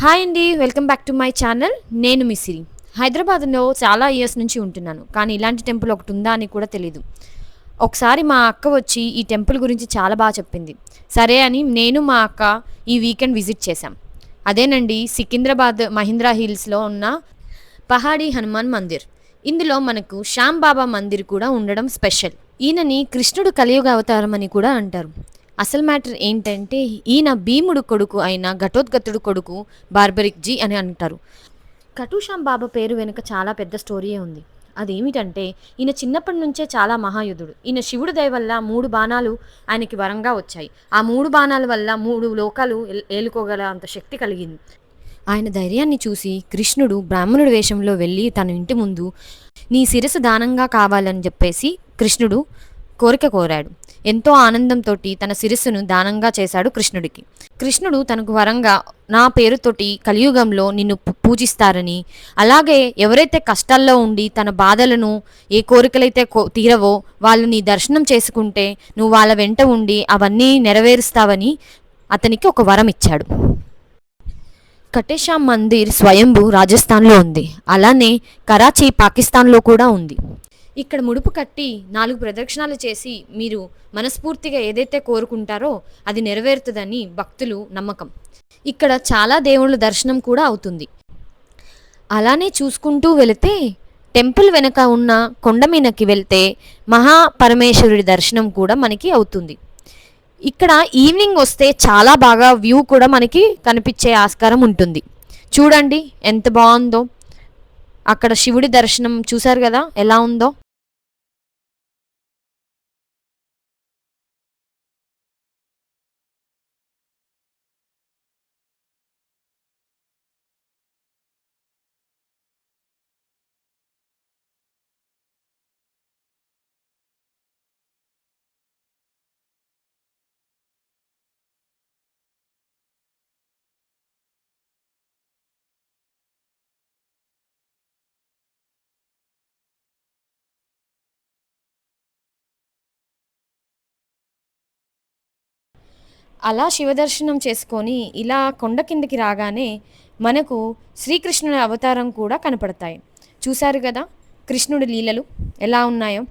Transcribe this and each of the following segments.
Hi అండి, welcome back to my channel. నేను మిసిరి. హైదరాబాద్లో చాలా ఇయర్స్ నుంచి ఉంటున్నాను, కానీ ఇలాంటి టెంపుల్ ఒకటి ఉందా అని కూడా తెలీదు. ఒకసారి మా అక్క వచ్చి ఈ టెంపుల్ గురించి చాలా బాగా చెప్పింది. సరే అని నేను మా అక్క ఈ వీకెండ్ విజిట్ చేశాం. అదేనండి, సికింద్రాబాద్ మహీంద్రా హిల్స్లో ఉన్న పహాడీ హనుమాన్ మందిర్. ఇందులో మనకు శ్యామ్ బాబా మందిర్ కూడా ఉండడం స్పెషల్. ఈయనని కృష్ణుడు కలియుగ అవతారం అని కూడా అంటారు. అసలు మ్యాటర్ ఏంటంటే, ఈయన భీముడు కొడుకు అయిన ఘటోత్కచుడు కొడుకు బార్బరిక్ జీ అని అంటారు. ఖటుశ్యామ్ బాబా పేరు వెనుక చాలా పెద్ద స్టోరీయే ఉంది. అదేమిటంటే, ఈయన చిన్నప్పటి నుంచే చాలా మహాయుధుడు. ఈయన శివుడి దయ వల్ల 3 బాణాలు ఆయనకి వరంగా వచ్చాయి. ఆ 3 బాణాల వల్ల 3 లోకాలు ఏలుకోగల అంత శక్తి కలిగింది. ఆయన ధైర్యాన్ని చూసి కృష్ణుడు బ్రాహ్మణుడి వేషంలో వెళ్ళి తన ఇంటి ముందు నీ శిరస్సు దానంగా కావాలని చెప్పేసి కృష్ణుడు కోరిక కోరాడు. ఎంతో ఆనందంతో తన శిరస్సును దానంగా చేశాడు కృష్ణుడికి. కృష్ణుడు తనకు వరంగా నా పేరుతోటి కలియుగంలో నిన్ను పూజిస్తారని, అలాగే ఎవరైతే కష్టాల్లో ఉండి తన బాధలను ఏ కోరికలైతే తీరవో వాళ్ళు నీ దర్శనం చేసుకుంటే నువ్వు వాళ్ళ వెంట ఉండి అవన్నీ నెరవేరుస్తావని అతనికి ఒక వరం ఇచ్చాడు. ఖటుశ్యామ్ మందిర్ స్వయంభూ రాజస్థాన్లో ఉంది. అలానే కరాచీ పాకిస్తాన్లో కూడా ఉంది. ఇక్కడ ముడుపు కట్టి 4 ప్రదక్షిణాలు చేసి మీరు మనస్ఫూర్తిగా ఏదైతే కోరుకుంటారో అది నెరవేరుతుందని భక్తులు నమ్మకం. ఇక్కడ చాలా దేవుళ్ళ దర్శనం కూడా అవుతుంది. అలానే చూసుకుంటూ వెళితే టెంపుల్ వెనక ఉన్న కొండ మీదకి వెళ్తే మహాపరమేశ్వరుడి దర్శనం కూడా మనకి అవుతుంది. ఇక్కడ ఈవినింగ్ వస్తే చాలా బాగా వ్యూ కూడా మనకి కనిపించే ఆస్కారం ఉంటుంది. చూడండి ఎంత బాగుందో. అక్కడ శివుడి దర్శనం చూశారు కదా ఎలా ఉందో. అలా శివదర్శనం చేసుకొని ఇలా కొండ కిందకి రాగానే మనకు శ్రీకృష్ణుడి అవతారం కూడా కనపడతాయి. చూశారు కదా కృష్ణుడి లీలలు ఎలా ఉన్నాయో.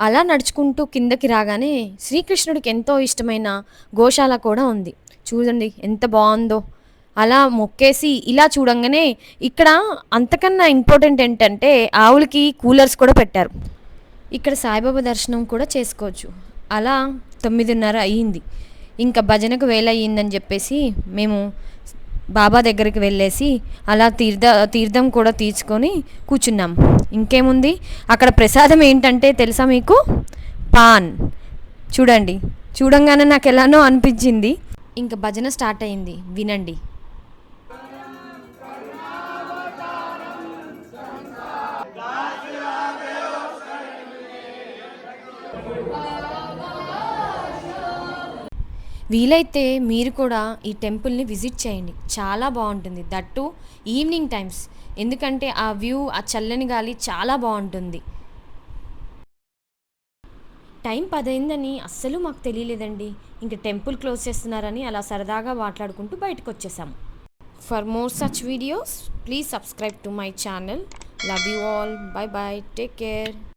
అలా నడుచుకుంటూ కిందకి రాగానే శ్రీకృష్ణుడికి ఎంతో ఇష్టమైన గోశాల కూడా ఉంది. చూడండి ఎంత బాగుందో. అలా మొక్కేసి ఇలా చూడంగానే ఇక్కడ అంతకన్నా ఇంపార్టెంట్ ఏంటంటే ఆవులకి కూలర్స్ కూడా పెట్టారు. ఇక్కడ సాయిబాబా దర్శనం కూడా చేసుకోవచ్చు. అలా 9:30 అయ్యింది. ఇంకా భజనకు వేళ అయ్యిందని చెప్పేసి మేము బాబా దగ్గరికి వెళ్ళేసి అలా తీర్థం కూడా తీసుకొని కూర్చున్నాం. ఇంకేముంది అక్కడ ప్రసాదం ఏంటంటే తెలుసా మీకు? పాన్. చూడండి, చూడంగానే నాకు ఎలానో అనిపించింది. ఇంకా భజన స్టార్ట్ అయింది, వినండి. వీలైతే మీరు కూడా ఈ టెంపుల్ని విజిట్ చేయండి, చాలా బాగుంటుంది. దట్టు ఈవినింగ్ టైమ్స్, ఎందుకంటే ఆ వ్యూ, ఆ చల్లని గాలి చాలా బాగుంటుంది. టైం 10 అయిందని అస్సలు మాకు తెలియలేదండి. ఇంక టెంపుల్ క్లోజ్ చేస్తున్నారని అలా సరదాగా మాట్లాడుకుంటూ బయటకు వచ్చేసాము. For more such videos please subscribe to my channel. Love you all. Bye bye. Take care.